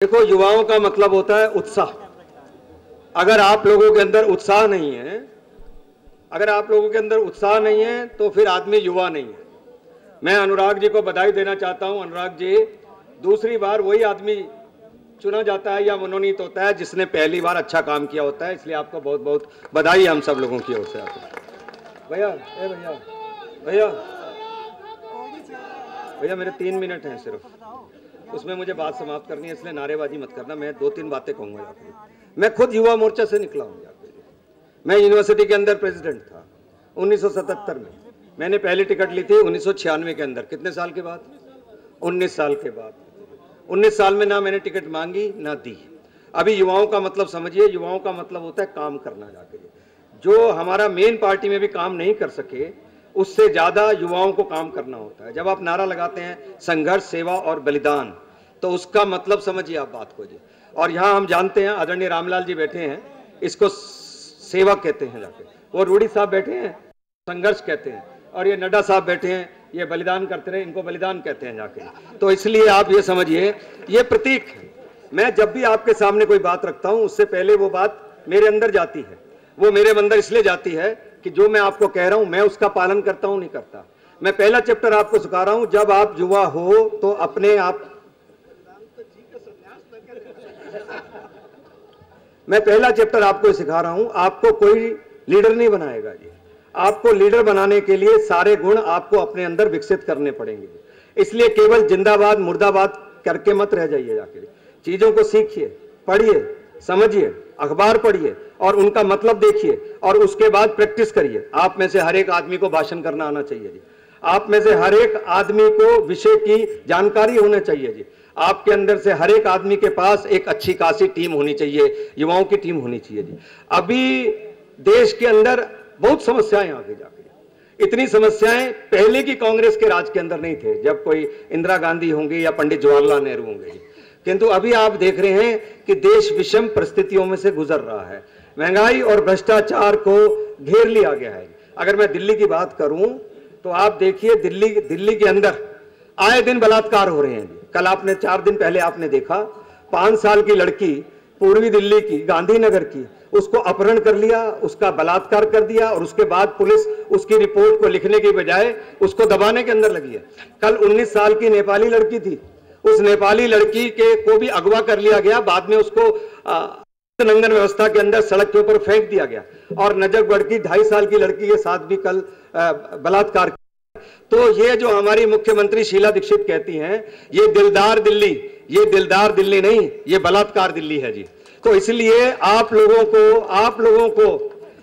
देखो, युवाओं का मतलब होता है उत्साह। अगर आप लोगों के अंदर उत्साह नहीं है, तो फिर आदमी युवा नहीं है। मैं अनुराग जी को बधाई देना चाहता हूं। अनुराग जी, दूसरी बार वही आदमी चुना जाता है या मनोनीत होता है जिसने पहली बार अच्छा काम किया होता है, इसलिए आपको बहुत बहुत बधाई हम सब लोगों की ओर से। आपको भैया मेरे 3 मिनट हैं सिर्फ, उसमें मुझे बात समाप्त करनी है, इसलिए नारेबाजी मत करना। मैं 2-3 बातें कहूंगा। मैं खुद युवा मोर्चा से निकला हूं। मैं यूनिवर्सिटी के अंदर प्रेसिडेंट था 1977 में। मैंने पहली टिकट ली थी 1996 के अंदर। कितने साल के बाद? 19 साल के बाद। 19 साल में ना मैंने टिकट मांगी ना दी। अभी युवाओं का मतलब समझिए, युवाओं का मतलब होता है काम करना। जाके जो हमारा मेन पार्टी में भी काम नहीं कर सके, उससे ज्यादा युवाओं को काम करना होता है। जब आप नारा लगाते हैं संघर्ष, सेवा और बलिदान, तो उसका मतलब समझिए आप बात को जी। और यहाँ हम जानते हैं, आदरणीय रामलाल जी बैठे हैं, इसको सेवा कहते हैं। जाके वो रूडी साहब बैठे हैं, संघर्ष कहते हैं, और ये नड्डा साहब बैठे हैं, ये बलिदान करते रहे, इनको बलिदान कहते हैं जाके। तो इसलिए आप ये समझिए, ये प्रतीक है। मैं जब भी आपके सामने कोई बात रखता हूं, उससे पहले वो बात मेरे अंदर जाती है। वो मेरे अंदर इसलिए जाती है कि जो मैं आपको कह रहा हूं, मैं उसका पालन करता हूं नहीं करता। मैं पहला चैप्टर आपको सिखा रहा हूं, जब आप युवा हो तो अपने आप, मैं पहला चैप्टर आपको सिखा रहा हूं, आपको कोई लीडर नहीं बनाएगा जी। आपको लीडर बनाने के लिए सारे गुण आपको अपने अंदर विकसित करने पड़ेंगे। इसलिए केवल जिंदाबाद मुर्दाबाद करके मत रह जाइए। जाके चीजों को सीखिए, पढ़िए, समझिए, अखबार पढ़िए और उनका मतलब देखिए, और उसके बाद प्रैक्टिस करिए। आप में से हर एक आदमी को भाषण करना आना चाहिए जी। आप में से हर एक आदमी को विषय की जानकारी होना चाहिए जी। आपके अंदर से हर एक आदमी के पास एक अच्छी खासी टीम होनी चाहिए, युवाओं की टीम होनी चाहिए जी। अभी देश के अंदर बहुत समस्याएं आगे जाके, इतनी समस्याएं पहले की कांग्रेस के राज के अंदर नहीं थे, जब कोई इंदिरा गांधी होंगे या पंडित जवाहरलाल नेहरू होंगे। किंतु अभी आप देख रहे हैं कि देश विषम परिस्थितियों में से गुजर रहा है। महंगाई और भ्रष्टाचार को घेर लिया गया है। अगर मैं दिल्ली की बात करूं तो आप देखिए, दिल्ली के अंदर आए दिन बलात्कार हो रहे हैं। कल आपने 4 दिन पहले आपने देखा, 5 साल की लड़की पूर्वी दिल्ली की, गांधीनगर की, उसको अपहरण कर लिया, उसका बलात्कार कर दिया, और उसके बाद पुलिस उसकी रिपोर्ट को लिखने की बजाय उसको दबाने के अंदर लगी है। कल 19 साल की नेपाली लड़की थी, उस नेपाली लड़की को भी अगवा कर लिया गया। बाद में उसको नंगन व्यवस्था के अंदर सड़क के ऊपर फेंक दिया गया। और नजफगढ़ की 2.5 साल की लड़की के साथ भी कल बलात्कार। तो ये जो हमारी मुख्यमंत्री शीला दीक्षित कहती हैं, ये दिलदार दिल्ली नहीं, ये बलात्कार दिल्ली है जी। तो इसलिए आप लोगों को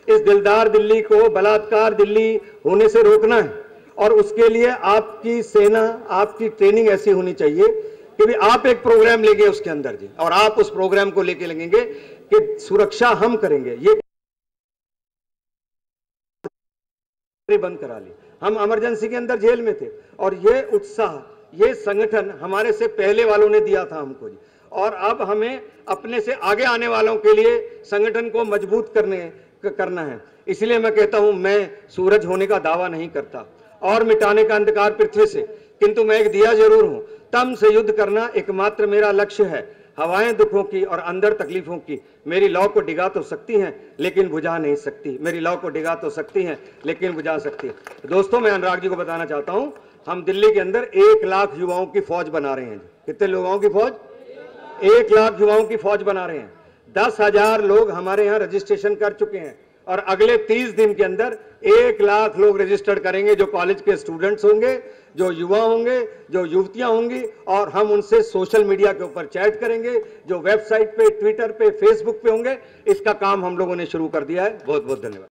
इस दिलदार दिल्ली को बलात्कार दिल्ली होने से रोकना है। और उसके लिए आपकी सेना, आपकी ट्रेनिंग ऐसी होनी चाहिए कि भी आप एक प्रोग्राम लेंगे उसके अंदर जी, और आप उस प्रोग्राम को लेके लगेंगे कि सुरक्षा हम करेंगे। ये बंद करा ली, हम इमरजेंसी के अंदर जेल में थे, और ये उत्साह, ये संगठन हमारे से पहले वालों ने दिया था हमको जी। और अब हमें अपने से आगे आने वालों के लिए संगठन को मजबूत करना है। इसलिए मैं कहता हूं, मैं सूरज होने का दावा नहीं करता और मिटाने का अंधकार पृथ्वी से, किंतु मैं एक दिया जरूर हूं। तम से युद्ध करना एकमात्र मेरा लक्ष्य है। हवाएं दुखों की और अंदर तकलीफों की मेरी लौ को डिगा तो सकती हैं, लेकिन बुझा नहीं सकती। मेरी लौ को डिगा तो सकती हैं, लेकिन बुझा सकती है। दोस्तों, मैं अनुराग जी को बताना चाहता हूं, हम दिल्ली के अंदर 1 लाख युवाओं की फौज बना रहे हैं। कितने युवाओं की फौज? 1 लाख युवाओं की फौज बना रहे हैं। 10,000 लोग हमारे यहाँ रजिस्ट्रेशन कर चुके हैं, और अगले 30 दिन के अंदर 1 लाख लोग रजिस्टर्ड करेंगे, जो कॉलेज के स्टूडेंट्स होंगे, जो युवा होंगे, जो युवतियां होंगी। और हम उनसे सोशल मीडिया के ऊपर चैट करेंगे, जो वेबसाइट पे, ट्विटर पे, फेसबुक पे होंगे। इसका काम हम लोगों ने शुरू कर दिया है। बहुत बहुत धन्यवाद।